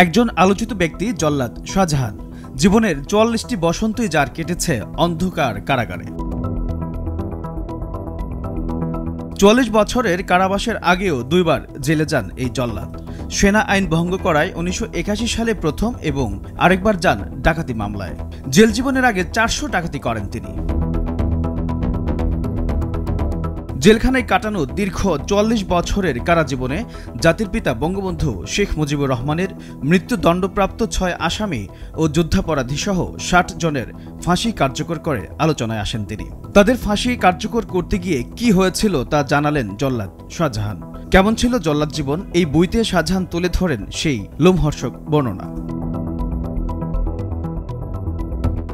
একজন আলোচিত ব্যক্তি জল্লাদ শাহজাহান জীবনের ৪৪টি বসন্তই যার কেটেছে অন্ধকার কারাগারে। ৪৪ বছরের কারাবাসের আগেও দুইবার জেলে যান এই জল্লাদ। সেনা আইন ভঙ্গ করায় ১৯৮১ সালে প্রথম এবং আরেকবার যান ডাকাতি মামলায়। জেল জীবনের আগে ৪০০ ডাকাতি করেন তিনি। জেলখানায় কাটানো দীর্ঘ ৪৪ বছরের কারাজীবনে জাতির পিতা বঙ্গবন্ধু শেখ মুজিবুর রহমানের মৃত্যুদণ্ডপ্রাপ্ত ৬ আসামি ও যুদ্ধাপরাধীসহ ৬০ জনের ফাঁসি কার্যকর করে আলোচনায় আসেন তিনি। তাদের ফাঁসি কার্যকর করতে গিয়ে কি হয়েছিল তা জানালেন জল্লাদ শাহজাহান। কেমন ছিল জল্লাদ জীবন, এই বইতে শাহজাহান তুলে ধরেন সেই লোমহর্ষক বর্ণনা।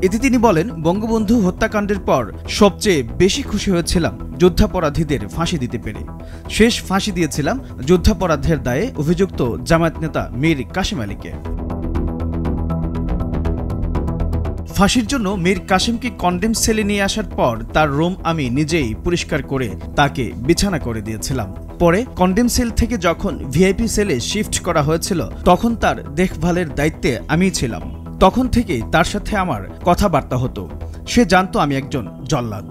এতে তিনি বলেন, বঙ্গবন্ধু হত্যাকাণ্ডের পর সবচেয়ে বেশি খুশি হয়েছিলাম যুদ্ধাপরাধীদের ফাঁসি দিতে পেরে। শেষ ফাঁসি দিয়েছিলাম যুদ্ধাপরাধের দায়ে অভিযুক্ত জামায়াত নেতা মীর কাসেম আলীকে। ফাঁসির জন্য মীর কাসেমকে কনডেম সেলে নিয়ে আসার পর তার রুম আমি নিজেই পরিষ্কার করে তাকে বিছানা করে দিয়েছিলাম। পরে কনডেম সেল থেকে যখন ভিআইপি সেলে শিফট করা হয়েছিল তখন তার দেখভালের দায়িত্বে আমিই ছিলাম। তখন থেকেই তার সাথে আমার কথাবার্তা হতো। সে জানতো আমি একজন জল্লাদ।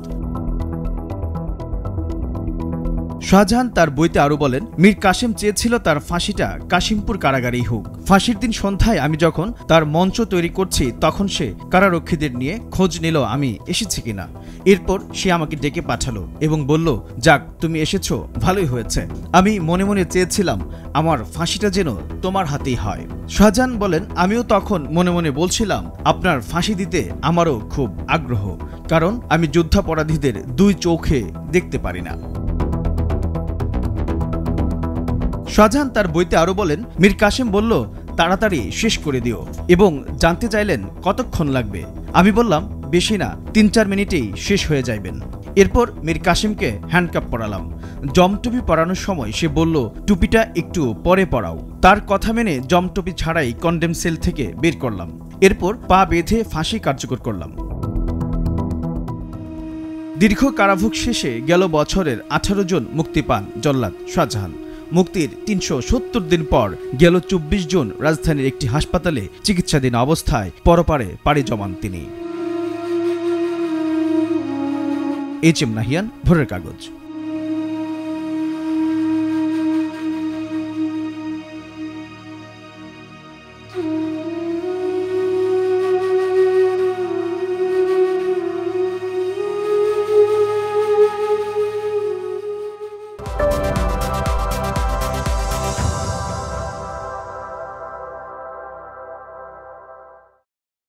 শাহজাহান তার বইতে আরো বলেন, মীর কাসেম চেয়েছিল তার ফাঁসিটা কাশিমপুর কারাগারেই হোক। ফাঁসির দিন সন্ধ্যায় আমি যখন তার মঞ্চ তৈরি করছি তখন সে কারারক্ষীদের নিয়ে খোঁজ নিল আমি এসেছি কিনা। এরপর সে আমাকে ডেকে পাঠালো এবং বলল, যাক তুমি এসেছো, ভালোই হয়েছে। আমি মনে মনে চেয়েছিলাম আমার ফাঁসিটা যেন তোমার হাতেই হয়। শাহজাহান বলেন, আমিও তখন মনে মনে বলছিলাম আপনার ফাঁসি দিতে আমারও খুব আগ্রহ, কারণ আমি যুদ্ধাপরাধীদের দুই চোখে দেখতে পারি না। শাহজাহান তার বইতে আরো বলেন, মীর কাসেম বলল তাড়াতাড়ি শেষ করে দিও এবং জানতে চাইলেন কতক্ষণ লাগবে। আমি বললাম বেশি না, ৩-৪ মিনিটেই শেষ হয়ে যাইবেন। এরপর মীর কাসেমকে হ্যান্ডকাপ পরালাম। জমটুপি পরানোর সময় সে বলল টুপিটা একটু পরে পরাও। তার কথা মেনে জমটুপি ছাড়াই কনডেম সেল থেকে বের করলাম। এরপর পা বেঁধে ফাঁসি কার্যকর করলাম। দীর্ঘ কারাভোগ শেষে গেল বছরের ১৮ জন মুক্তি পান জল্লাদ শাহজাহান। মুক্তির ৩৭০ দিন পর গেল ২৪ জুন রাজধানীর একটি হাসপাতালে চিকিৎসাধীন অবস্থায় পরপারে পাড়ি জমান তিনি। এইচ এম নাহিয়ান, ভোরের কাগজ।